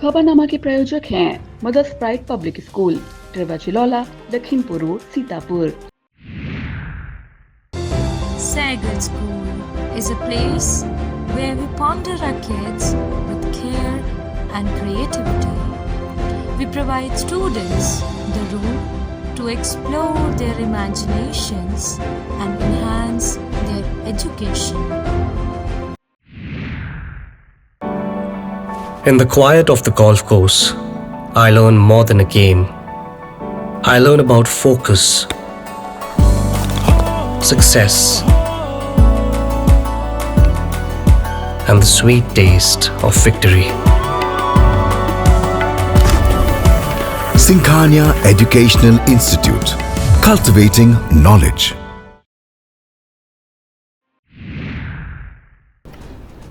खबरनामा के प्रायोजक हैं मदर स्प्राइट पब्लिक स्कूल, ट्रेवाचिलौला, Lakhimpur road, Sitapur. Sagal School is a place where we ponder our kids with care and creativity. We provide students the room to explore their imaginations and enhance their education. In the quiet of the golf course, I learn more than a game. I learn about focus, success, and the sweet taste of victory. Sinkhania Educational Institute, cultivating knowledge.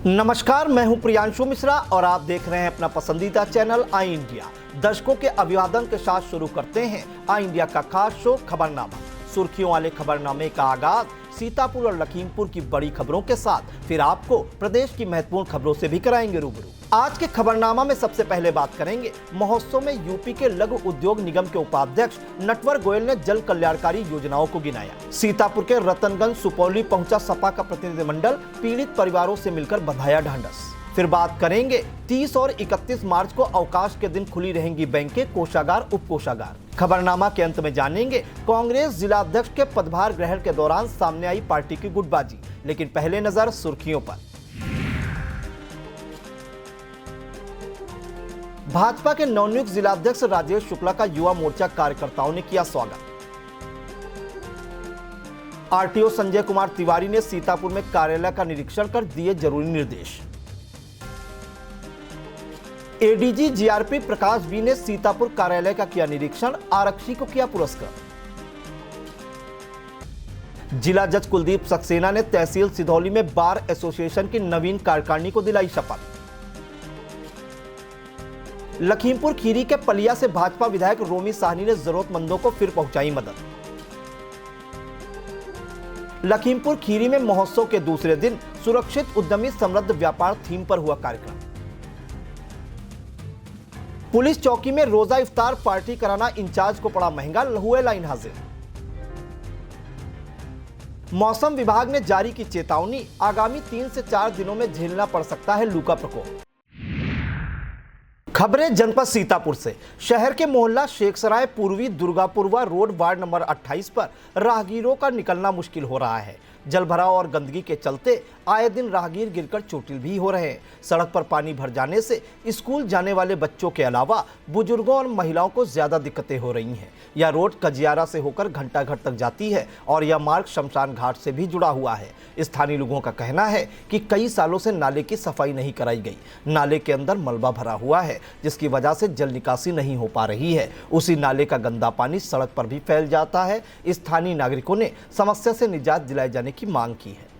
नमस्कार, मैं हूं प्रियांशु मिश्रा और आप देख रहे हैं अपना पसंदीदा चैनल आई इंडिया। दर्शकों के अभिवादन के साथ शुरू करते हैं आई इंडिया का खास शो खबरनामा। सुर्खियों वाले खबरनामे का आगाज सीतापुर और लखीमपुर की बड़ी खबरों के साथ, फिर आपको प्रदेश की महत्वपूर्ण खबरों से भी कराएंगे रूबरू। आज के खबरनामा में सबसे पहले बात करेंगे महोत्सव में यूपी के लघु उद्योग निगम के उपाध्यक्ष नटवर गोयल ने जल कल्याणकारी योजनाओं को गिनाया। सीतापुर के रतनगंज सुपौली पहुंचा सपा का प्रतिनिधिमंडल, पीड़ित परिवारों से मिलकर बंधाया ढांढस। फिर बात करेंगे 30 और 31 मार्च को अवकाश के दिन खुली रहेंगी बैंकें, कोषागार, उप कोषागार। खबरनामा के अंत में जानेंगे कांग्रेस जिला अध्यक्ष के पदभार ग्रहण के दौरान सामने आई पार्टी की गुटबाजी। लेकिन पहले नजर सुर्खियों पर। भाजपा के नवनियुक्त जिलाध्यक्ष राजेश शुक्ला का युवा मोर्चा कार्यकर्ताओं ने किया स्वागत। आरटीओ संजय कुमार तिवारी ने सीतापुर में कार्यालय का निरीक्षण कर दिए जरूरी निर्देश। एडीजी जीआरपी प्रकाश बी ने सीतापुर कार्यालय का किया निरीक्षण, आरक्षी को किया पुरस्कृत। जिला जज कुलदीप सक्सेना ने तहसील सिधौली में बार एसोसिएशन की नवीन कार्यकारिणी को दिलाई शपथ। लखीमपुर खीरी के पलिया से भाजपा विधायक रोमी साहनी ने जरूरतमंदों को फिर पहुंचाई मदद। लखीमपुर खीरी में महोत्सव के दूसरे दिन सुरक्षित उद्यमी समृद्ध व्यापार थीम पर हुआ कार्यक्रम। पुलिस चौकी में रोजा इफ्तार पार्टी कराना इंचार्ज को पड़ा महंगा, हुए लाइन हाजिर। मौसम विभाग ने जारी की चेतावनी, आगामी 3 से 4 दिनों में झेलना पड़ सकता है लू का प्रकोप। खबरें जनपद सीतापुर से। शहर के मोहल्ला शेखसराय पूर्वी दुर्गापुरवा रोड वार्ड नंबर 28 पर राहगीरों का निकलना मुश्किल हो रहा है। जलभराव और गंदगी के चलते आए दिन राहगीर गिरकर चोटिल भी हो रहे हैं। सड़क पर पानी भर जाने से स्कूल जाने वाले बच्चों के अलावा बुजुर्गों और महिलाओं को ज्यादा दिक्कतें हो रही हैं। यह रोड कजियारा से होकर घंटाघर तक जाती है और यह मार्ग शमशान घाट से भी जुड़ा हुआ है। स्थानीय लोगों का कहना है कि कई सालों से नाले की सफाई नहीं कराई गई। नाले के अंदर मलबा भरा हुआ है, जिसकी वजह से जल निकासी नहीं हो पा रही है। उसी नाले का गंदा पानी सड़क पर भी फैल जाता है। स्थानीय नागरिकों ने समस्या से निजात दिलाए जाने की मांग की है।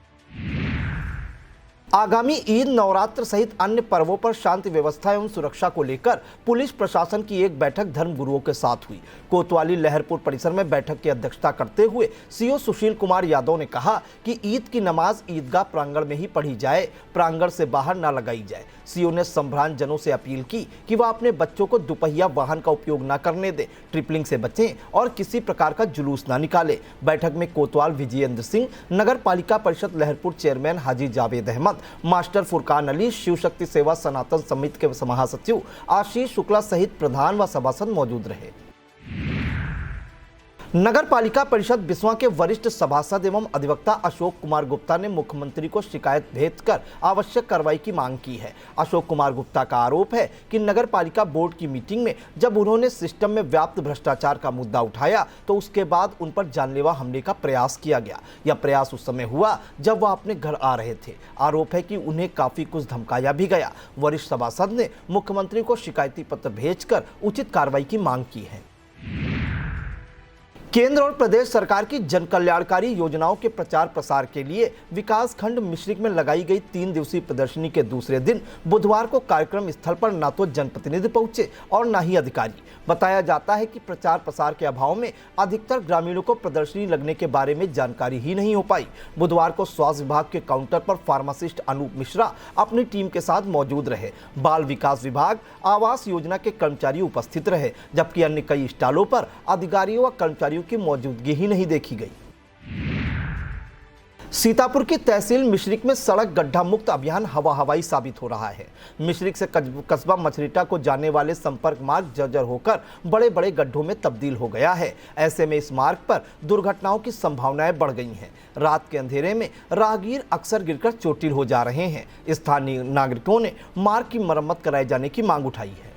आगामी ईद, नवरात्र सहित अन्य पर्वों पर शांति व्यवस्था एवं सुरक्षा को लेकर पुलिस प्रशासन की एक बैठक धर्मगुरुओं के साथ हुई। कोतवाली लहरपुर परिसर में बैठक की अध्यक्षता करते हुए सीओ सुशील कुमार यादव ने कहा कि ईद की नमाज ईदगाह प्रांगण में ही पढ़ी जाए, प्रांगण से बाहर न लगाई जाए। सीओ ने संभ्रांत जनों से अपील की कि वह अपने बच्चों को दुपहिया वाहन का उपयोग न करने दें, ट्रिपलिंग से बचें और किसी प्रकार का जुलूस न निकालें। बैठक में कोतवाल विजयेंद्र सिंह, नगर पालिका परिषद लहरपुर चेयरमैन हाजी जावेद अहमद, मास्टर फुरकान अली, शिव शक्ति सेवा सनातन समिति के महासचिव आशीष शुक्ला सहित प्रधान व सभासद मौजूद रहे। नगर पालिका परिषद बिस्वा के वरिष्ठ सभासद एवं अधिवक्ता अशोक कुमार गुप्ता ने मुख्यमंत्री को शिकायत भेजकर आवश्यक कार्रवाई की मांग की है। अशोक कुमार गुप्ता का आरोप है कि नगर पालिका बोर्ड की मीटिंग में जब उन्होंने सिस्टम में व्याप्त भ्रष्टाचार का मुद्दा उठाया तो उसके बाद उन पर जानलेवा हमले का प्रयास किया गया। यह प्रयास उस समय हुआ जब वह अपने घर आ रहे थे। आरोप है कि उन्हें काफी कुछ धमकाया भी गया। वरिष्ठ सभासद ने मुख्यमंत्री को शिकायती पत्र भेजकर उचित कार्रवाई की मांग की है। केंद्र और प्रदेश सरकार की जन कल्याणकारी योजनाओं के प्रचार प्रसार के लिए विकास खंड मिश्रिक में लगाई गई 3 दिवसीय प्रदर्शनी के दूसरे दिन बुधवार को कार्यक्रम स्थल पर न तो जनप्रतिनिधि पहुंचे और न ही अधिकारी। बताया जाता है कि प्रचार प्रसार के अभाव में अधिकतर ग्रामीणों को प्रदर्शनी लगने के बारे में जानकारी ही नहीं हो पाई। बुधवार को स्वास्थ्य विभाग के काउंटर पर फार्मासिस्ट अनूप मिश्रा अपनी टीम के साथ मौजूद रहे। बाल विकास विभाग, आवास योजना के कर्मचारी उपस्थित रहे, जबकि अन्य कई स्टॉलों पर अधिकारियों व कर्मचारियों की मौजूदगी ही नहीं देखी गई। सीतापुर की तहसील मिश्रिक में सड़क गड्ढा मुक्त अभियान हवा हवाई साबित हो रहा है। मिश्रिक से कस्बा मछलीटा को जाने वाले संपर्क मार्ग जर्जर होकर बड़े बड़े गड्ढों में तब्दील हो गया है। ऐसे में इस मार्ग पर दुर्घटनाओं की संभावनाएं बढ़ गई हैं। रात के अंधेरे में राहगीर अक्सर गिरकर चोटिल हो जा रहे हैं। स्थानीय नागरिकों ने मार्ग की मरम्मत कराए जाने की मांग उठाई है।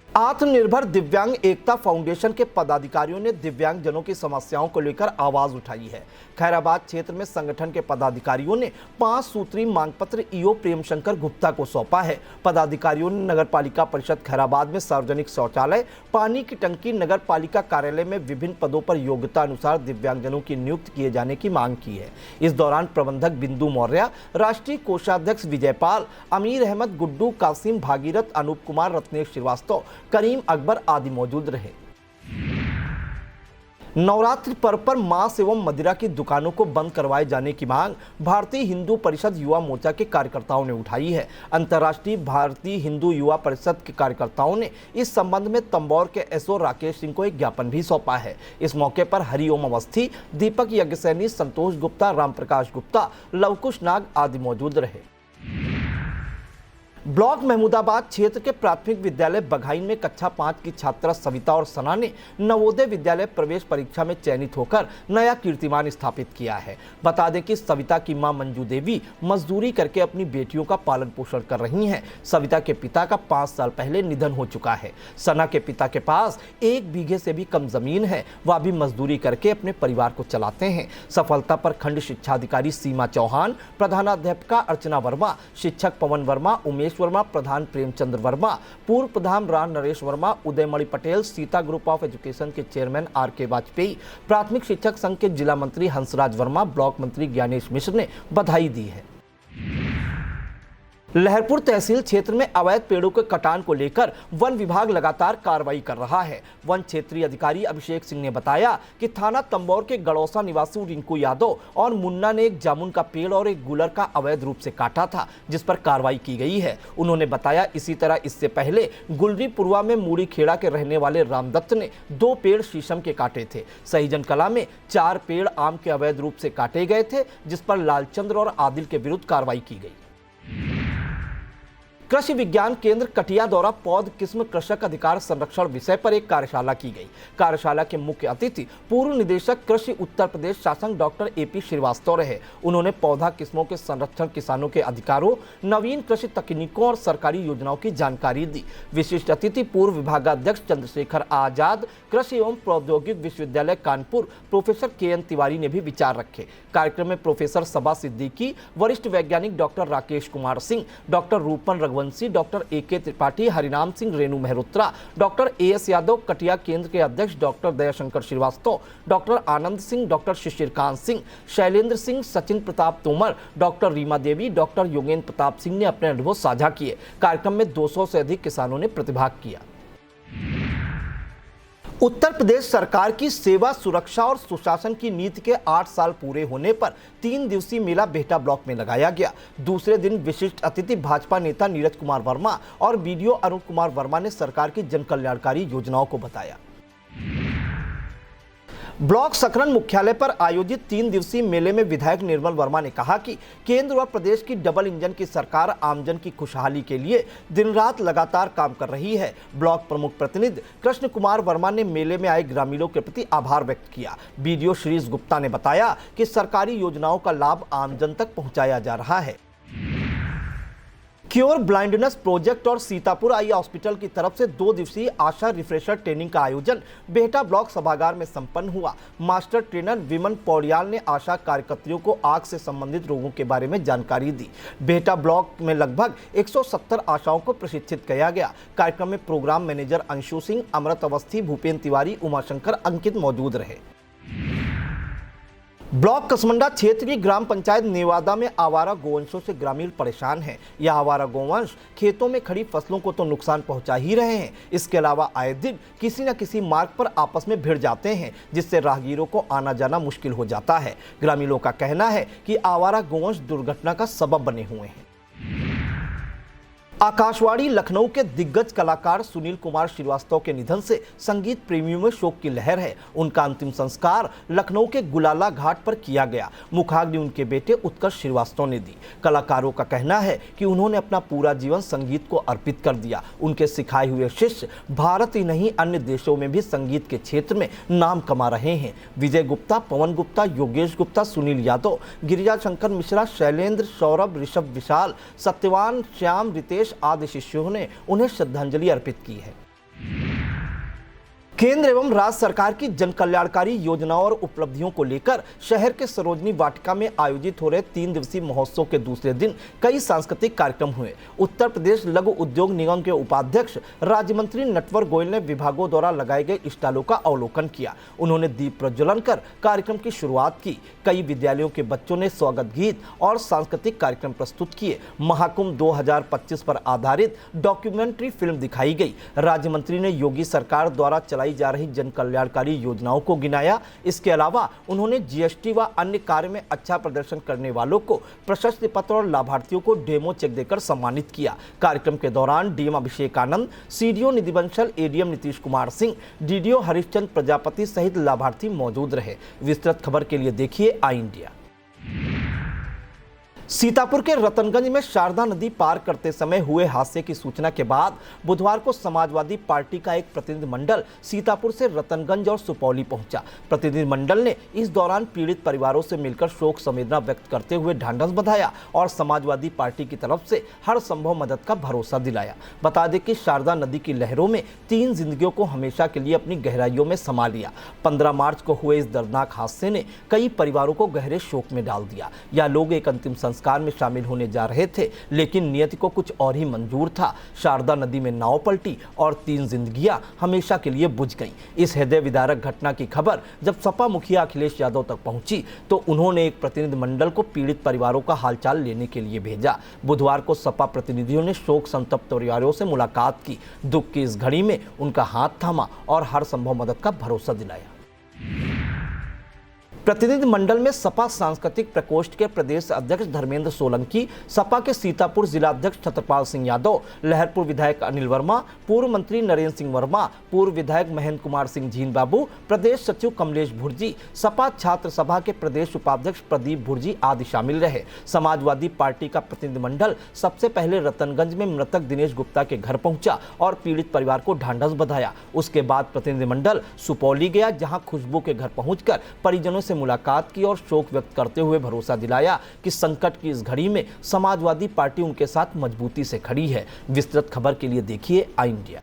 आत्मनिर्भर दिव्यांग एकता फाउंडेशन के पदाधिकारियों ने दिव्यांगजनों की समस्याओं को लेकर आवाज उठाई है। खैराबाद क्षेत्र में संगठन के पदाधिकारियों ने 5 सूत्री मांग पत्र ईओ प्रेमशंकर गुप्ता को सौंपा है। पदाधिकारियों ने नगर पालिका परिषद खैराबाद में सार्वजनिक शौचालय, पानी की टंकी, नगर पालिका कार्यालय में विभिन्न पदों पर योग्यता अनुसार दिव्यांगजनों की नियुक्त किए जाने की मांग की है। इस दौरान प्रबंधक बिंदु मौर्य, राष्ट्रीय कोषाध्यक्ष विजयपाल, अमीर अहमद, गुड्डू, कासिम, भागीरथ, अनूप कुमार, रत्नेश श्रीवास्तव, करीम अकबर आदि मौजूद रहे। नवरात्रि पर्व पर मांस एवं मदिरा की दुकानों को बंद करवाए जाने की मांग भारतीय हिंदू परिषद युवा मोर्चा के कार्यकर्ताओं ने उठाई है। अंतर्राष्ट्रीय भारतीय हिंदू युवा परिषद के कार्यकर्ताओं ने इस संबंध में तंबौर के एसओ राकेश सिंह को एक ज्ञापन भी सौंपा है। इस मौके पर हरिओम अवस्थी, दीपक यज्ञसैनी, संतोष गुप्ता, रामप्रकाश गुप्ता, लवकुश नाग आदि मौजूद रहे। ब्लॉक महमूदाबाद क्षेत्र के प्राथमिक विद्यालय बघाइन में कक्षा 5 की छात्रा सविता और सना ने नवोदय विद्यालय प्रवेश परीक्षा में चयनित होकर नया कीर्तिमान स्थापित किया है। बता दें कि सविता की मां मंजू देवी मजदूरी करके अपनी बेटियों का पालन पोषण कर रही हैं। सविता के पिता का 5 साल पहले निधन हो चुका है। सना के पिता के पास 1 बीघे से भी कम जमीन है। वह भी मजदूरी करके अपने परिवार को चलाते हैं। सफलता पर खंड शिक्षा अधिकारी सीमा चौहान, प्रधानाध्यापिका अर्चना वर्मा, शिक्षक पवन वर्मा, उमेश वर्मा, प्रधान प्रेमचंद्र वर्मा, पूर्व प्रधान Ram Naresh Verma, Udaymani Patel, Sita group of education के चेयरमैन आर.के. वाजपेयी, प्राथमिक शिक्षक संघ के जिला मंत्री हंसराज वर्मा, ब्लॉक मंत्री ज्ञानेश मिश्र ने बधाई दी है। लहरपुर तहसील क्षेत्र में अवैध पेड़ों के कटान को लेकर वन विभाग लगातार कार्रवाई कर रहा है। वन क्षेत्रीय अधिकारी अभिषेक सिंह ने बताया कि थाना तंबौर के गड़ौसा निवासी रिंकू यादव और मुन्ना ने एक जामुन का पेड़ और एक गुलर का अवैध रूप से काटा था, जिस पर कार्रवाई की गई है। उन्होंने बताया इसी तरह इससे पहले गुलरी पुरवा में मूड़ी खेड़ा के रहने वाले रामदत्त ने 2 पेड़ शीशम के काटे थे। सहीजन कला में 4 पेड़ आम के अवैध रूप से काटे गए थे, जिस पर लालचंद्र और आदिल के विरुद्ध कार्रवाई की गई। कृषि विज्ञान केंद्र कटिया द्वारा पौध किस्म कृषक अधिकार संरक्षण विषय पर एक कार्यशाला की गई। कार्यशाला के मुख्य अतिथि पूर्व निदेशक कृषि उत्तर प्रदेश शासन डॉक्टर ए.पी. श्रीवास्तव रहे। उन्होंने पौधा किस्मों के संरक्षण, किसानों के अधिकारों, नवीन कृषि तकनीकों और सरकारी योजनाओं की जानकारी दी। विशिष्ट अतिथि पूर्व विभागाध्यक्ष चंद्रशेखर आजाद, कृषि एवं प्रौद्योगिक विश्वविद्यालय कानपुर प्रोफेसर के.एन. तिवारी ने भी विचार रखे। कार्यक्रम में प्रोफेसर सबा सिद्दीकी, वरिष्ठ वैज्ञानिक डॉक्टर राकेश कुमार सिंह, डॉक्टर रूपन रघुवंशी, डॉक्टर ए.के. त्रिपाठी, हरिनाम सिंह, रेणु मेहरोत्रा, डॉक्टर ए.एस. यादव, कटिया केंद्र के अध्यक्ष doctor Dayashankar Srivastava, doctor Anand Singh, doctor Shishirkant Singh, Shailendra Singh, Sachin Pratap Tomar, doctor Reema देवी, डॉक्टर योगेंद्र प्रताप सिंह ने अपने अनुभव साझा किए। कार्यक्रम में 200 से अधिक किसानों ने प्रतिभाग किया। उत्तर प्रदेश सरकार की सेवा, सुरक्षा और सुशासन की नीति के 8 साल पूरे होने पर 3 दिवसीय मेला बेहटा ब्लॉक में लगाया गया। दूसरे दिन विशिष्ट अतिथि भाजपा नेता नीरज कुमार वर्मा और बीडीओ अरुण कुमार वर्मा ने सरकार की जन कल्याणकारी योजनाओं को बताया। ब्लॉक सकरन मुख्यालय पर आयोजित 3 दिवसीय मेले में विधायक निर्मल वर्मा ने कहा कि केंद्र और प्रदेश की डबल इंजन की सरकार आमजन की खुशहाली के लिए दिन रात लगातार काम कर रही है। ब्लॉक प्रमुख प्रतिनिधि कृष्ण कुमार वर्मा ने मेले में आए ग्रामीणों के प्रति आभार व्यक्त किया। बीडीओ श्रीज गुप्ता ने बताया कि सरकारी योजनाओं का लाभ आमजन तक पहुंचाया जा रहा है। क्योर ब्लाइंडनेस प्रोजेक्ट और सीतापुर आई हॉस्पिटल की तरफ से 2 दिवसीय आशा रिफ्रेशर ट्रेनिंग का आयोजन बेहटा ब्लॉक सभागार में संपन्न हुआ। मास्टर ट्रेनर विमन पौड़ियाल ने आशा कार्यकर्तियों को आंख से संबंधित रोगों के बारे में जानकारी दी। बेहटा ब्लॉक में लगभग 170 आशाओं को प्रशिक्षित किया गया। कार्यक्रम में प्रोग्राम मैनेजर अंशु सिंह, अमृत अवस्थी, भूपेन तिवारी, उमाशंकर, अंकित मौजूद रहे। ब्लॉक कसमंडा क्षेत्र की ग्राम पंचायत नेवादा में आवारा गोवंशों से ग्रामीण परेशान हैं। यह आवारा गोवंश खेतों में खड़ी फसलों को तो नुकसान पहुंचा ही रहे हैं, इसके अलावा आए दिन किसी न किसी मार्ग पर आपस में भिड़ जाते हैं, जिससे राहगीरों को आना जाना मुश्किल हो जाता है। ग्रामीणों का कहना है कि आवारा गोवंश दुर्घटना का सबब बने हुए हैं। आकाशवाणी लखनऊ के दिग्गज कलाकार सुनील कुमार श्रीवास्तव के निधन से संगीत प्रेमियों में शोक की लहर है। उनका अंतिम संस्कार लखनऊ के गुलाला घाट पर किया गया। मुखाग्नि उनके बेटे उत्कर्ष श्रीवास्तव ने दी। कलाकारों का कहना है कि उन्होंने अपना पूरा जीवन संगीत को अर्पित कर दिया। उनके सिखाए हुए शिष्य भारत ही नहीं अन्य देशों में भी संगीत के क्षेत्र में नाम कमा रहे हैं। विजय गुप्ता, पवन गुप्ता, योगेश गुप्ता, सुनील यादव, गिरिजा शंकर मिश्रा, शैलेंद्र, सौरभ, ऋषभ, विशाल, सत्यवान, श्याम, रितेश आदि शिष्यों ने उन्हें श्रद्धांजलि अर्पित की है। केंद्र एवं राज्य सरकार की जन कल्याणकारी योजनाओं और उपलब्धियों को लेकर शहर के सरोजनी वाटिका में आयोजित हो रहे 3 दिवसीय महोत्सव के दूसरे दिन कई सांस्कृतिक कार्यक्रम हुए। उत्तर प्रदेश लघु उद्योग निगम के उपाध्यक्ष राज्य मंत्री नटवर गोयल ने विभागों द्वारा लगाए गए स्टॉलों का अवलोकन किया। उन्होंने दीप प्रज्वलन कर कार्यक्रम की शुरुआत की। कई विद्यालयों के बच्चों ने स्वागत गीत और सांस्कृतिक कार्यक्रम प्रस्तुत किए। महाकुंभ 2025 पर आधारित डॉक्यूमेंट्री फिल्म दिखाई गई। राज्य मंत्री ने योगी सरकार द्वारा चलाई जा रही जन कल्याणकारी योजनाओं को गिनाया। इसके अलावा उन्होंने जीएसटी व अन्य कार्य में अच्छा प्रदर्शन करने वालों को प्रशस्ति पत्र और लाभार्थियों को डेमो चेक देकर सम्मानित किया। कार्यक्रम के दौरान डीएम अभिषेक आनंद, सीडीओ निधि बंसल, एडीएम नीतीश कुमार सिंह, डीडीओ हरिश्चंद्र प्रजापति सहित लाभार्थी मौजूद रहे। विस्तृत खबर के लिए देखिए आई इंडिया। सीतापुर के रतनगंज में शारदा नदी पार करते समय हुए हादसे की सूचना के बाद बुधवार को समाजवादी पार्टी का एक प्रतिनिधिमंडल सीतापुर से रतनगंज और सुपौली पहुंचा। प्रतिनिधिमंडल ने इस दौरान पीड़ित परिवारों से मिलकर शोक संवेदना व्यक्त करते हुए ढांढस बंधाया और समाजवादी पार्टी की तरफ से हर संभव मदद का भरोसा दिलाया। बता दें कि शारदा नदी की लहरों में 3 जिंदगियों को हमेशा के लिए अपनी गहराइयों में समा लिया। 15 मार्च को हुए इस दर्दनाक हादसे ने कई परिवारों को गहरे शोक में डाल दिया। यह लोग एक अंतिम संस्कार में शामिल होने जा रहे थे, लेकिन नियति को कुछ और ही मंजूर था। शारदा नदी में नाव पलटी और 3 जिंदगियां हमेशा के लिए बुझ गईं। इस हृदय विदारक घटना की खबर जब सपा मुखिया अखिलेश यादव तक पहुंची तो उन्होंने एक प्रतिनिधिमंडल को पीड़ित परिवारों का हालचाल लेने के लिए भेजा। बुधवार को सपा प्रतिनिधियों ने शोक संतप्त परिवारों से मुलाकात की, दुख की इस घड़ी में उनका हाथ थामा और हर संभव मदद का भरोसा दिलाया। प्रतिनिधि मंडल में सपा सांस्कृतिक प्रकोष्ठ के प्रदेश अध्यक्ष धर्मेंद्र सोलंकी, सपा के सीतापुर जिलाध्यक्ष छत्रपाल सिंह यादव, लहरपुर विधायक अनिल वर्मा, पूर्व मंत्री नरेंद्र सिंह वर्मा, पूर्व विधायक महेंद्र कुमार सिंह झीन बाबू, प्रदेश सचिव कमलेश भुर्जी, सपा छात्र सभा के प्रदेश उपाध्यक्ष प्रदीप भुर्जी आदि शामिल रहे। समाजवादी पार्टी का प्रतिनिधिमंडल सबसे पहले रतनगंज में मृतक दिनेश गुप्ता के घर पहुंचा और पीड़ित परिवार को ढांढस बंधाया। उसके बाद प्रतिनिधिमंडल सुपौली गया, जहां खुशबू के घर पहुंचकर परिजनों से मुलाकात की और शोक व्यक्त करते हुए भरोसा दिलाया कि संकट की इस घड़ी में समाजवादी पार्टी उनके साथ मजबूती से खड़ी है। विस्तृत खबर के लिए देखिए आई इंडिया।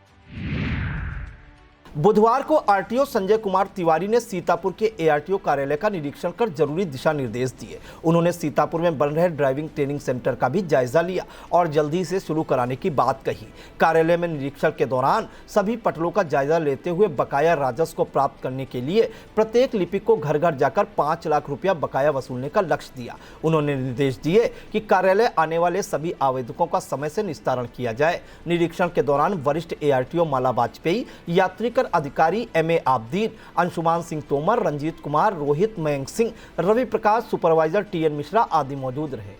बुधवार को आरटीओ संजय कुमार तिवारी ने सीतापुर के एआरटीओ कार्यालय का निरीक्षण कर जरूरी दिशा निर्देश दिए। उन्होंने सीतापुर में बन रहे ड्राइविंग ट्रेनिंग सेंटर का भी जायजा लिया और जल्दी से शुरू कराने की बात कही। कार्यालय में निरीक्षण के दौरान सभी पटलों का जायजा लेते हुए बकाया राजस्व को प्राप्त करने के लिए प्रत्येक लिपिक को घर घर जाकर 5 लाख रुपया बकाया वसूलने का लक्ष्य दिया। उन्होंने निर्देश दिए कि कार्यालय आने वाले सभी आवेदकों का समय से निस्तारण किया जाए। निरीक्षण के दौरान वरिष्ठ एआरटीओ माला वाजपेयी, यात्री अधिकारी MA Abdin, Anshuman Singh Tomar, Ranjit Kumar, Rohit, Mayank Singh, Ravi Prakash, supervisor TN Mishra आदि मौजूद रहे।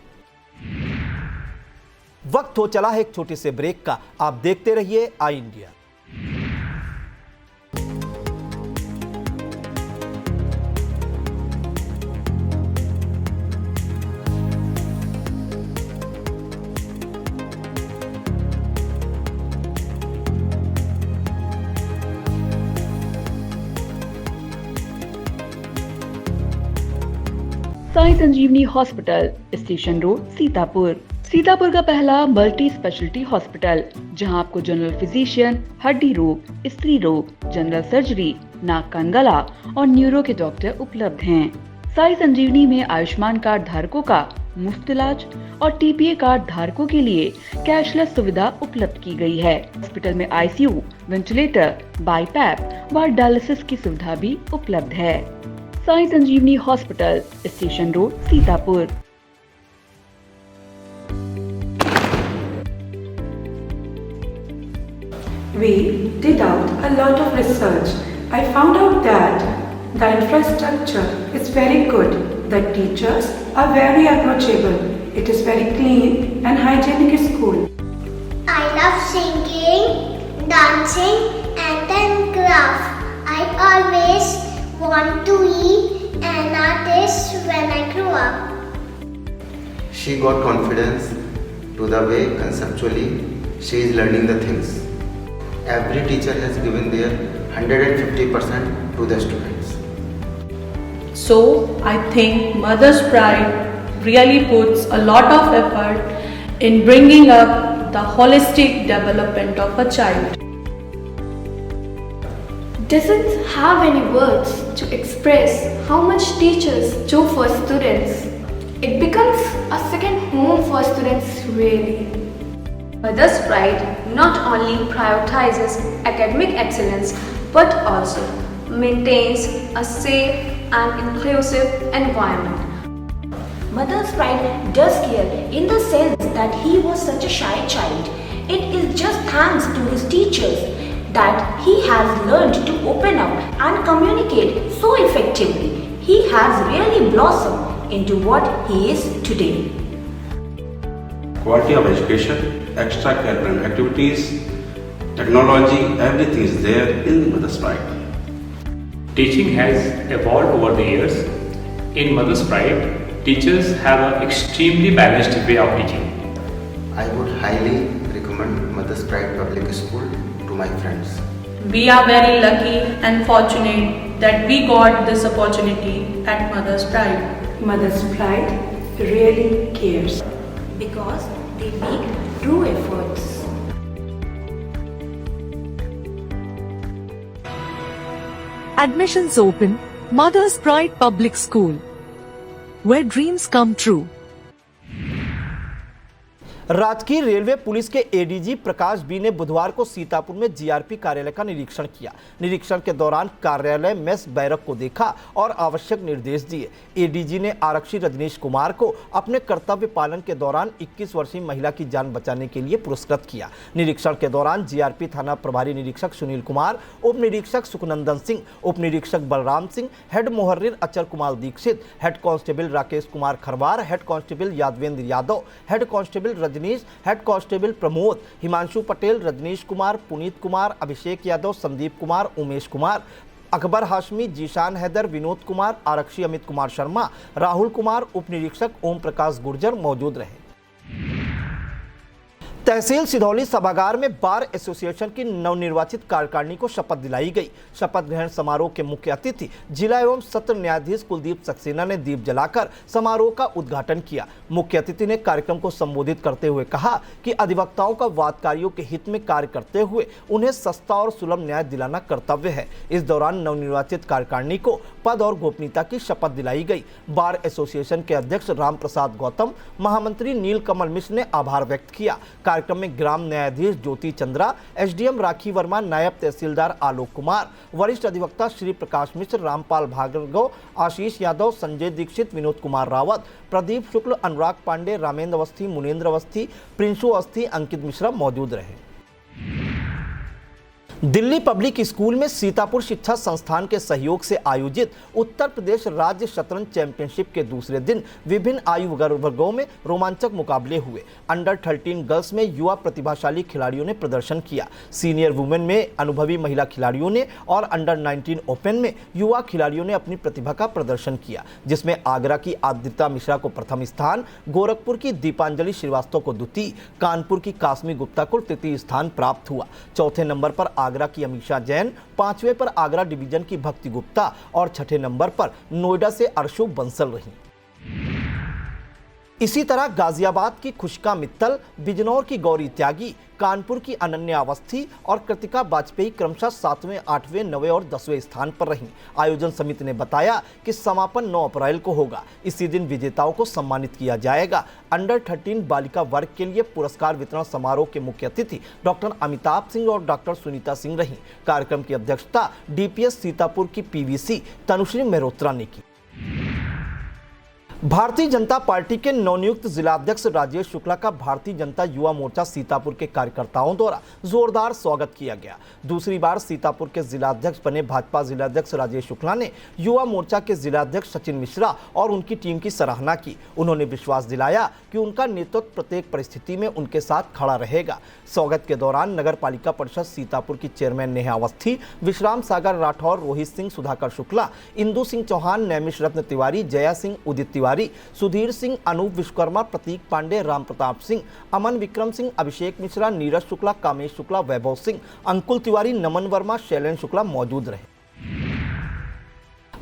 वक्त हो चला है एक छोटे से ब्रेक का। आप देखते रहिए I India. Sai Sanjeevani hospital, station road, Sitapur. Sitapur का पहला मल्टी स्पेशलिटी हॉस्पिटल, जहां आपको जनरल फिजिशियन, हड्डी रोग, स्त्री रोग, जनरल सर्जरी, नाक कान गला और न्यूरो के डॉक्टर उपलब्ध हैं। साई संजीवनी में आयुष्मान कार्ड धारकों का मुफ्त इलाज और टीपीए कार्ड धारकों के लिए कैशलेस सुविधा उपलब्ध की गई है। हॉस्पिटल में आईसीयू, वेंटिलेटर, बाईपैप व डायलिसिस की सुविधा भी उपलब्ध है। Sai Sanjeevani hospital, station road, Sitapur. We did out a lot of research. I found out that the infrastructure is very good. The teachers are very approachable. It is very clean and hygienic school. I love singing, dancing and then craft. I always want to be an artist when I grow up. She got confidence to the way conceptually she is learning the things. Every teacher has given their 150% to the students. So I think Mother's Pride really puts a lot of effort in bringing up the holistic development of a child. Doesn't have any words to express how much teachers do for students. It becomes a second home for students really. Mother's Pride not only prioritizes academic excellence but also maintains a safe and inclusive environment. Mother's Pride does care in the sense that he was such a shy child. It is just thanks to his teachers that he has learned to open up and communicate so effectively. He has really blossomed into what he is today. Quality of education, extracurricular activities, technology, everything is there in Mother's Pride. Teaching has evolved over the years. In Mother's Pride, teachers have an extremely balanced way of teaching. I would highly recommend Mother's Pride Public School to my friends. We are very lucky and fortunate that we got this opportunity at Mother's Pride. Mother's Pride really cares. Because they make true efforts. Admissions open, Mother's Pride Public School, where dreams come true. राजकीय railway police के ADG प्रकाश B ने बुधवार को सीतापुर में GRP कार्यालय का निरीक्षण किया। निरीक्षण के दौरान कार्यालय मेस बैरक को देखा और आवश्यक निर्देश दिए। एडीजी ने आरक्षी रजनीश कुमार को अपने कर्तव्य पालन के दौरान 21 वर्षीय महिला की जान बचाने के लिए पुरस्कृत किया। निरीक्षण के दौरान जीआरपी थाना प्रभारी निरीक्षक सुनील कुमार, उप निरीक्षक सुखनंदन सिंह, उप निरीक्षक बलराम सिंह, हेड मुहर्रिर Achar Kumar Dixit, head constable Rakesh Kumar Kharwar, head constable Yadvendra Yadav, head constable Rajneesh, head constable Pramod, Himanshu Patel, Rajneesh Kumar, Puneet Kumar, Abhishek Yadav, Sandeep Kumar, Umesh Kumar, Akbar Hashmi, Zeeshan Haider, Vinod Kumar, आरक्षी अमित कुमार शर्मा, राहुल कुमार, उप निरीक्षक ओम प्रकाश गुर्जर मौजूद रहे। तहसील सिधौली सभागार में बार एसोसिएशन की नवनिर्वाचित कार्यकारिणी को शपथ दिलाई गई। शपथ ग्रहण समारोह के मुख्य अतिथि जिला एवं सत्र न्यायाधीश कुलदीप सक्सेना ने दीप जलाकर समारोह का उद्घाटन किया। मुख्य अतिथि ने कार्यक्रम को संबोधित करते हुए कहा कि अधिवक्ताओं का वादकारियों के हित में कार्य करते हुए उन्हें सस्ता और सुलभ न्याय दिलाना कर्तव्य है। इस दौरान नवनिर्वाचित कार्यकारिणी को पद और गोपनीयता की शपथ दिलाई गई। बार एसोसिएशन के अध्यक्ष राम प्रसाद गौतम, महामंत्री नील कमल मिश्र ने आभार व्यक्त किया। कार्यक्रम में ग्राम न्यायाधीश ज्योति चंद्रा, एसडीएम राखी वर्मा, नायब तहसीलदार आलोक कुमार, वरिष्ठ अधिवक्ता श्री प्रकाश मिश्र, रामपाल भार्गव, आशीष यादव, संजय दीक्षित, विनोद कुमार रावत, प्रदीप शुक्ल, अनुराग पांडे, रामेंद्र अवस्थी, मुनेन्द्र अवस्थी, प्रिंशु अवस्थी, अंकित मिश्रा मौजूद रहे। दिल्ली पब्लिक स्कूल में सीतापुर शिक्षा संस्थान के सहयोग से आयोजित उत्तर प्रदेश राज्य शतरंज चैंपियनशिप के दूसरे दिन विभिन्न आयु वर्गों में रोमांचक मुकाबले हुए। अंडर 13 गर्ल्स में युवा प्रतिभाशाली खिलाड़ियों ने प्रदर्शन किया। सीनियर वुमेन में अनुभवी महिला खिलाड़ियों ने और अंडर 19 ओपन में युवा खिलाड़ियों ने अपनी प्रतिभा का प्रदर्शन किया, जिसमें आगरा की आदित्य मिश्रा को प्रथम स्थान, गोरखपुर की दीपांजलि श्रीवास्तव को द्वितीय, कानपुर की कासमी गुप्ता को तृतीय स्थान प्राप्त हुआ। चौथे नंबर पर आगरा की अमीषा जैन, पांचवें पर आगरा डिवीजन की भक्ति गुप्ता और छठे नंबर पर नोएडा से अर्शु बंसल रही। इसी तरह गाजियाबाद की खुशका मित्तल, बिजनौर की गौरी त्यागी, कानपुर की अनन्या अवस्थी और कृतिका वाजपेयी क्रमशः 7वें, 8वें, 9वें और 10वें स्थान पर रहीं। आयोजन समिति ने बताया कि समापन 9 अप्रैल को होगा। इसी दिन विजेताओं को सम्मानित किया जाएगा। अंडर 13 बालिका वर्ग के लिए पुरस्कार वितरण समारोह के मुख्य अतिथि डॉक्टर अमिताभ सिंह और डॉक्टर सुनीता सिंह रहीं। कार्यक्रम की अध्यक्षता डीपीएस सीतापुर की पीवीसी तनुश्री मेहरोत्रा ने की। भारतीय जनता पार्टी के नवनियुक्त जिलाध्यक्ष राजेश शुक्ला का भारतीय जनता युवा मोर्चा सीतापुर के कार्यकर्ताओं द्वारा जोरदार स्वागत किया गया। दूसरी बार सीतापुर के जिलाध्यक्ष बने भाजपा जिलाध्यक्ष राजेश शुक्ला ने युवा मोर्चा के जिलाध्यक्ष सचिन मिश्रा और उनकी टीम की सराहना की। उन्होंने विश्वास दिलाया कि उनका नेतृत्व प्रत्येक परिस्थिति में उनके साथ खड़ा रहेगा। स्वागत के दौरान नगर पालिका परिषद सीतापुर की चेयरमैन नेहा अवस्थी, विश्राम सागर राठौर, रोहित सिंह, सुधाकर शुक्ला, इंदु सिंह चौहान, नैमिष रत्न तिवारी, जया सिंह, उदित तिवारी, सुधीर सिंह, अनूप विश्वकर्मा, प्रतीक पांडे, राम प्रताप सिंह, अमन विक्रम सिंह, अभिषेक मिश्रा, नीरज शुक्ला, कामेश शुक्ला, वैभव सिंह, अंकुल तिवारी, नमन वर्मा, शैलेंद्र शुक्ला मौजूद रहे।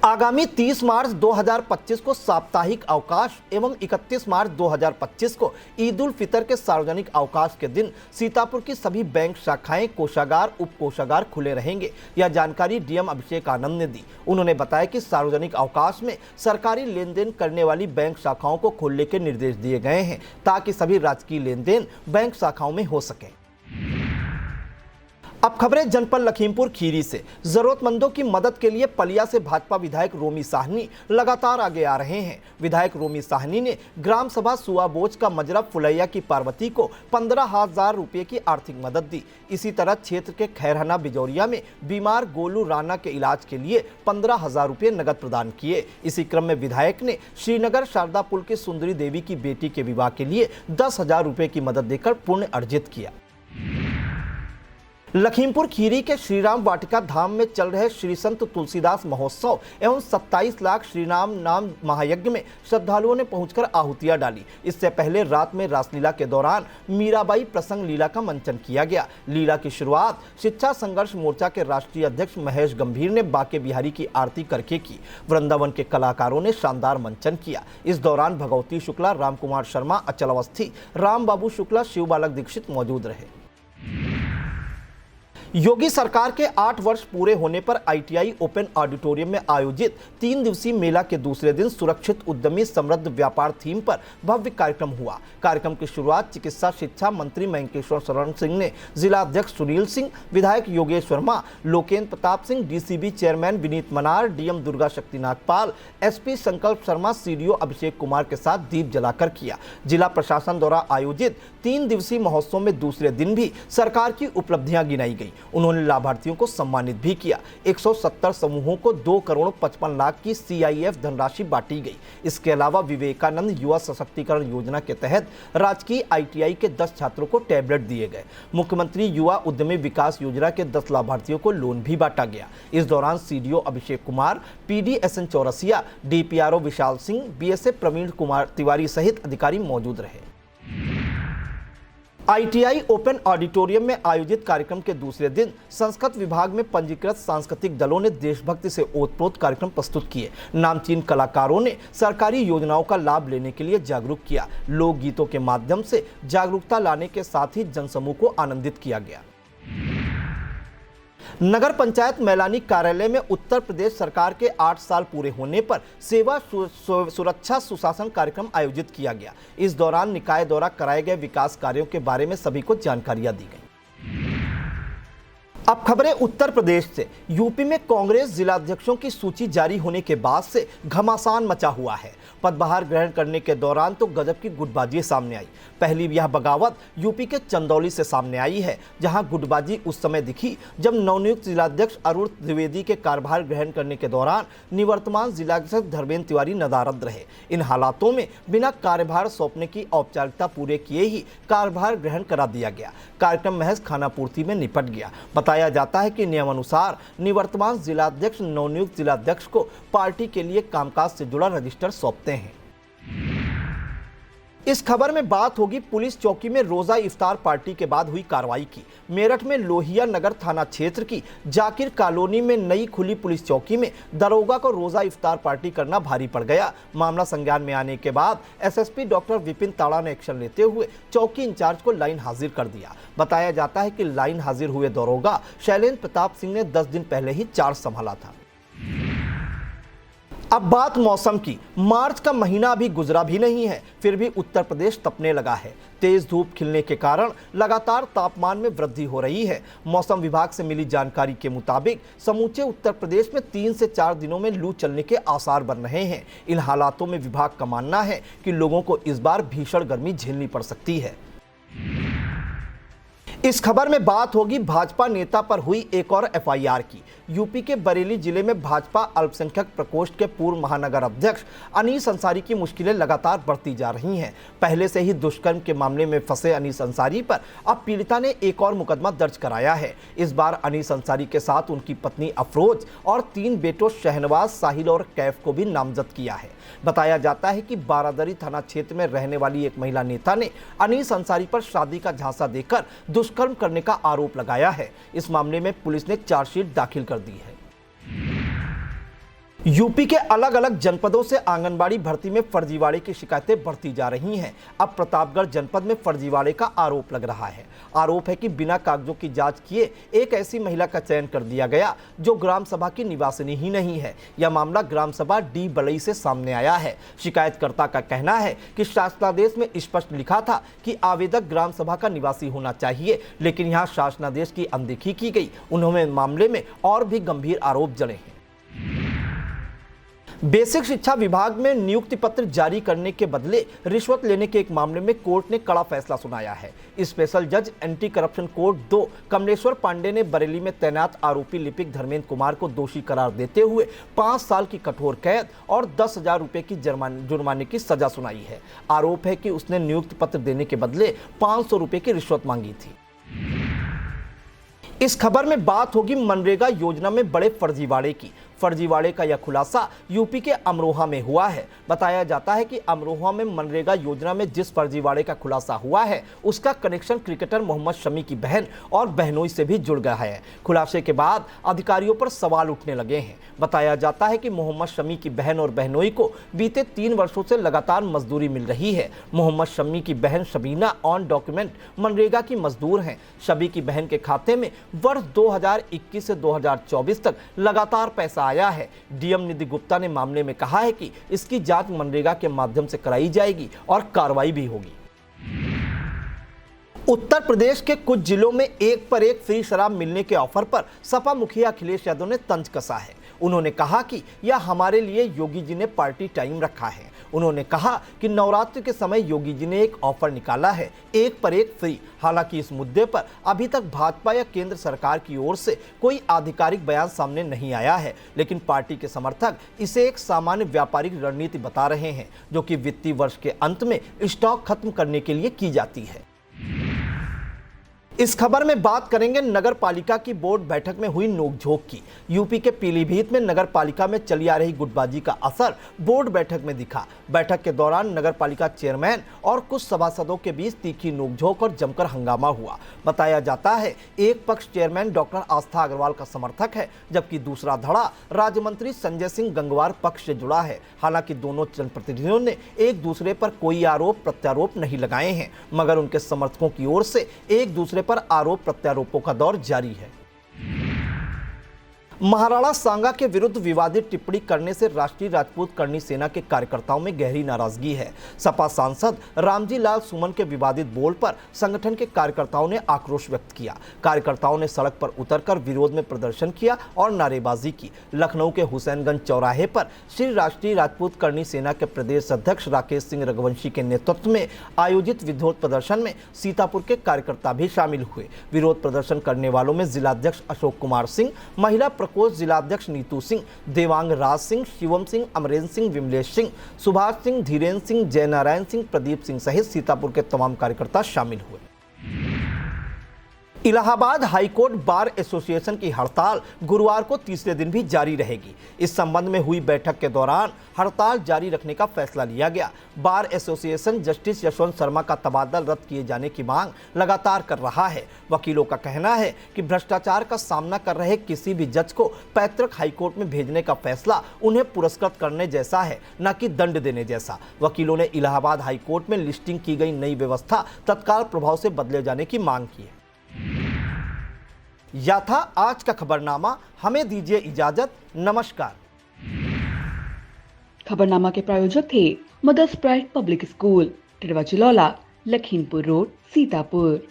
आगामी 30 मार्च 2025 को साप्ताहिक अवकाश एवं 31 मार्च 2025 को ईद उल फितर के सार्वजनिक अवकाश के दिन सीतापुर की सभी बैंक शाखाएं, कोषागार, उप कोषागार खुले रहेंगे। यह जानकारी डीएम अभिषेक आनंद ने दी। उन्होंने बताया कि सार्वजनिक अवकाश में सरकारी लेन देन करने वाली बैंक शाखाओं को खोलने के निर्देश दिए गए हैं ताकि सभी राजकीय लेन देन बैंक शाखाओं में हो सके। अब खबरें जनपद लखीमपुर खीरी से। जरूरतमंदों की मदद के लिए पलिया से भाजपा विधायक रोमी साहनी लगातार आगे आ रहे हैं। विधायक रोमी साहनी ने ग्राम सभा सुआबोच का मजरा फुलैया की पार्वती को 15,000 रुपये की आर्थिक मदद दी। इसी तरह क्षेत्र के खैरहना बिजौरिया में बीमार गोलू राणा के इलाज के लिए 15,000 रुपये नगद प्रदान किए। इसी क्रम में विधायक ने श्रीनगर शारदा पुल की सुंदरी देवी की बेटी के विवाह के लिए 10,000 रुपये की मदद देकर पुण्य अर्जित किया। लखीमपुर खीरी के श्रीराम वाटिका धाम में चल रहे श्री संत तुलसीदास महोत्सव एवं 27 लाख श्रीराम नाम महायज्ञ में श्रद्धालुओं ने पहुंचकर आहुतियां डाली। इससे पहले रात में रासलीला के दौरान मीराबाई प्रसंग लीला का मंचन किया गया। लीला की शुरुआत शिक्षा संघर्ष मोर्चा के राष्ट्रीय अध्यक्ष महेश गंभीर ने बाके बिहारी की आरती करके की। वृंदावन के कलाकारों ने शानदार मंचन किया। इस दौरान भगवती शुक्ला, राम कुमार शर्मा, अचल अवस्थी, राम बाबू शुक्ला, शिव बालक दीक्षित मौजूद रहे। योगी सरकार के 8 वर्ष पूरे होने पर आईटीआई ओपन ऑडिटोरियम में आयोजित 3 दिवसीय मेला के दूसरे दिन सुरक्षित, उद्यमी, समृद्ध व्यापार थीम पर भव्य कार्यक्रम हुआ। कार्यक्रम की शुरुआत चिकित्सा शिक्षा मंत्री मयंकेश्वर शरण सिंह ने जिला अध्यक्ष सुनील सिंह, विधायक योगेश वर्मा, लोकेंद्र प्रताप सिंह, डीसीबी चेयरमैन विनीत मनार, डीएम दुर्गा शक्ति नागपाल, एसपी संकल्प शर्मा, सीडीओ अभिषेक कुमार के साथ दीप जलाकर किया। जिला प्रशासन द्वारा आयोजित 3 दिवसीय महोत्सव में दूसरे दिन भी सरकार की उपलब्धियां गिनाई गई। उन्होंने लाभार्थियों को सम्मानित भी किया। 170 समूहों को 2 करोड़ 55 लाख की सीआईएफ धनराशि बांटी गई। इसके अलावा विवेकानंद युवा सशक्तिकरण योजना के तहत राजकीय आईटीआई के 10 छात्रों को टैबलेट दिए गए। मुख्यमंत्री युवा उद्यमी विकास योजना के 10 लाभार्थियों को लोन भी बांटा गया। इस दौरान CDO Abhishek Kumar, पीडीएसएन Chaurasia, DPRO Vishal Singh, BSF Praveen Kumar Tiwari सहित अधिकारी मौजूद रहे। आईटीआई ओपन ऑडिटोरियम में आयोजित कार्यक्रम के दूसरे दिन संस्कृत विभाग में पंजीकृत सांस्कृतिक दलों ने देशभक्ति से ओतप्रोत कार्यक्रम प्रस्तुत किए। नामचीन कलाकारों ने सरकारी योजनाओं का लाभ लेने के लिए जागरूक किया। लोकगीतों के माध्यम से जागरूकता लाने के साथ ही जनसमूह को आनंदित किया गया। नगर पंचायत मैलानी कार्यालय में उत्तर प्रदेश सरकार के 8 साल पूरे होने पर सेवा सुरक्षा सुशासन कार्यक्रम आयोजित किया गया। इस दौरान निकाय द्वारा कराए गए विकास कार्यों के बारे में सभी को जानकारियां दी गई। अब खबरें उत्तर प्रदेश से। यूपी में कांग्रेस जिलाध्यक्षों की सूची जारी होने के बाद से घमासान मचा हुआ है। पदभार ग्रहण करने के दौरान तो गजब की गुटबाजी सामने आई। पहली यह बगावत यूपी के चंदौली से सामने आई है, जहां गुटबाजी उस समय दिखी जब नवनियुक्त जिलाध्यक्ष अरुण द्विवेदी के कार्यभार ग्रहण करने के दौरान निवर्तमान जिलाध्यक्ष धर्मेंद्र तिवारी नदारद रहे। इन हालातों में बिना कार्यभार सौंपने की औपचारिकता पूरे किए ही कार्यभार ग्रहण करा दिया गया। कार्यक्रम महज खानापूर्ति में निपट गया। बताया जाता है कि नियमानुसार निवर्तमान जिलाध्यक्ष नवनियुक्त जिलाध्यक्ष को पार्टी के लिए कामकाज से जुड़ा रजिस्टर सौंपते हैं। इस खबर में बात होगी पुलिस चौकी में रोजा इफ्तार पार्टी के बाद हुई कार्रवाई की। मेरठ में लोहिया नगर थाना क्षेत्र की जाकिर कॉलोनी में नई खुली पुलिस चौकी में दरोगा को रोजा इफ्तार पार्टी करना भारी पड़ गया। मामला संज्ञान में आने के बाद एसएसपी डॉक्टर विपिन ताड़ा ने एक्शन लेते हुए चौकी इंचार्ज को लाइन हाजिर कर दिया। बताया जाता है कि लाइन हाजिर हुए दरोगा शैलेंद्र प्रताप सिंह ने 10 दिन पहले ही चार्ज संभाला था। अब बात मौसम की। मार्च का महीना अभी गुजरा भी नहीं है, फिर भी उत्तर प्रदेश तपने लगा है। तेज धूप खिलने के कारण लगातार तापमान में वृद्धि हो रही है। मौसम विभाग से मिली जानकारी के मुताबिक समूचे उत्तर प्रदेश में 3 से 4 दिनों में लू चलने के आसार बन रहे हैं। इन हालातों में विभाग का मानना है कि लोगों को इस बार भीषण गर्मी झेलनी पड़ सकती है। इस खबर में बात होगी भाजपा नेता पर हुई एक और एफआईआर की। यूपी के बरेली जिले में भाजपा अल्पसंख्यक प्रकोष्ठ के पूर्व महानगर अध्यक्ष अनीस अंसारी की मुश्किलें लगातार बढ़ती जा रही हैं। पहले से ही दुष्कर्म के मामले में फंसे अनीस अंसारी पर अब पीड़िता ने एक और मुकदमा दर्ज कराया है। इस बार अनीस अंसारी के साथ उनकी पत्नी अफरोज और 3 बेटों शहनवाज, साहिल और कैफ को भी नामजद किया है। बताया जाता है कि बारादरी थाना क्षेत्र में रहने वाली एक महिला नेता ने अनीस अंसारी पर शादी का झांसा देकर दुष्कर्म करने का आरोप लगाया है। इस मामले में पुलिस ने चार्जशीट दाखिल कर दी है। यूपी के अलग अलग जनपदों से आंगनबाड़ी भर्ती में फर्जीवाड़े की शिकायतें बढ़ती जा रही हैं। अब प्रतापगढ़ जनपद में फर्जीवाड़े का आरोप लग रहा है। आरोप है कि बिना कागजों की जांच किए एक ऐसी महिला का चयन कर दिया गया जो ग्राम सभा की निवासिनी ही नहीं है। यह मामला ग्राम सभा डी बलई से सामने आया है। शिकायतकर्ता का कहना है कि शासनादेश में स्पष्ट लिखा था कि आवेदक ग्राम सभा का निवासी होना चाहिए, लेकिन यहाँ शासनादेश की अनदेखी की गई। उन्होंने मामले में और भी गंभीर आरोप जड़े हैं। बेसिक शिक्षा विभाग में नियुक्ति पत्र जारी करने के बदले रिश्वत लेने के एक मामले में कोर्ट ने कड़ा फैसला सुनाया है। स्पेशल जज anti corruption court 2 Kamleshwar Pandey ने बरेली में तैनात आरोपी लिपिक धर्मेंद्र कुमार को दोषी करार देते हुए 5 साल की कठोर कैद और 10,000 रुपए की जुर्माने की सजा सुनाई है। आरोप है कि उसने नियुक्ति पत्र देने के बदले 500 रुपए की रिश्वत मांगी थी। इस खबर में बात होगी मनरेगा योजना में बड़े फर्जीवाड़े की। फर्जीवाड़े का यह खुलासा यूपी के अमरोहा में हुआ है। बताया जाता है कि अमरोहा में मनरेगा योजना में जिस फर्जीवाड़े का खुलासा हुआ है उसका कनेक्शन क्रिकेटर मोहम्मद शमी की बहन और बहनोई से भी जुड़ गया है। खुलासे के बाद अधिकारियों पर सवाल उठने लगे हैं। बताया जाता है कि मोहम्मद शमी की बहन और बहनोई को बीते 3 वर्षों से लगातार मजदूरी मिल रही है। मोहम्मद शमी की बहन शबीना ऑन डॉक्यूमेंट मनरेगा की मजदूर हैं। शबी की बहन के खाते में वर्ष 2021 से 2024 तक लगातार पैसा आया है। डीएम निधि गुप्ता ने मामले में कहा है कि इसकी जांच मनरेगा के माध्यम से कराई जाएगी और कार्रवाई भी होगी। उत्तर प्रदेश के कुछ जिलों में एक पर एक फ्री शराब मिलने के ऑफर पर सपा मुखिया अखिलेश यादव ने तंज कसा है। उन्होंने कहा कि यह हमारे लिए योगी जी ने पार्टी टाइम रखा है। उन्होंने कहा कि नवरात्रि के समय योगी जी ने एक ऑफर निकाला है, एक पर एक फ्री। हालांकि इस मुद्दे पर अभी तक भाजपा या केंद्र सरकार की ओर से कोई आधिकारिक बयान सामने नहीं आया है, लेकिन पार्टी के समर्थक इसे एक सामान्य व्यापारिक रणनीति बता रहे हैं, जो कि वित्तीय वर्ष के अंत में स्टॉक खत्म करने के लिए की जाती है। इस खबर में बात करेंगे नगर पालिका की बोर्ड बैठक में हुई नोकझोंक की। यूपी के पीलीभीत में नगर पालिका में चली आ रही गुटबाजी का असर बोर्ड बैठक में दिखा। बैठक के दौरान नगर पालिका चेयरमैन और कुछ सभासदों के बीच तीखी नोकझोंक और जमकर हंगामा हुआ। बताया जाता है एक पक्ष चेयरमैन डॉक्टर आस्था अग्रवाल का समर्थक है, जबकि दूसरा धड़ा राज्य मंत्री संजय सिंह गंगवार पक्ष से जुड़ा है। हालांकि दोनों जनप्रतिनिधियों ने एक दूसरे पर कोई आरोप प्रत्यारोप नहीं लगाए हैं, मगर उनके समर्थकों की ओर से एक दूसरे पर आरोप प्रत्यारोपों का दौर जारी है। महाराणा सांगा के विरुद्ध विवादित टिप्पणी करने से राष्ट्रीय राजपूत करणी सेना के कार्यकर्ताओं में गहरी नाराजगी है। सपा सांसद रामजी लाल सुमन के विवादित बोल पर संगठन के कार्यकर्ताओं ने आक्रोश व्यक्त किया। कार्यकर्ताओं ने सड़क पर उतरकर विरोध में प्रदर्शन किया और नारेबाजी की। लखनऊ के हुसैनगंज चौराहे पर श्री राष्ट्रीय राजपूत करणी सेना के प्रदेश अध्यक्ष राकेश सिंह रघुवंशी के नेतृत्व में आयोजित विरोध प्रदर्शन में सीतापुर के कार्यकर्ता भी शामिल हुए। विरोध प्रदर्शन करने वालों में जिलाध्यक्ष अशोक कुमार सिंह, महिला कोष जिलाध्यक्ष नीतू सिंह, देवांग राज सिंह, शिवम सिंह, अमरेंद्र सिंह, विमलेश सिंह, सुभाष सिंह, धीरेन्द्र सिंह, जयनारायण सिंह, प्रदीप सिंह सहित सीतापुर के तमाम कार्यकर्ता शामिल हुए। इलाहाबाद हाईकोर्ट बार एसोसिएशन की हड़ताल गुरुवार को तीसरे दिन भी जारी रहेगी। इस संबंध में हुई बैठक के दौरान हड़ताल जारी रखने का फैसला लिया गया। Bar association justice Yashwant Sharma का तबादला रद्द किए जाने की मांग लगातार कर रहा है। वकीलों का कहना है कि भ्रष्टाचार का सामना कर रहे किसी भी जज को पैतृक हाईकोर्ट में भेजने का फैसला उन्हें पुरस्कृत करने जैसा है, न कि दंड देने जैसा। वकीलों ने इलाहाबाद हाईकोर्ट में लिस्टिंग की गई नई व्यवस्था तत्काल प्रभाव से बदले जाने की मांग की है। यह था आज का खबरनामा। हमें दीजिए इजाजत। नमस्कार। खबरनामा के प्रायोजक थे mother's pride public school, Tirwa Chilaula, Lakhimpur road, Sitapur.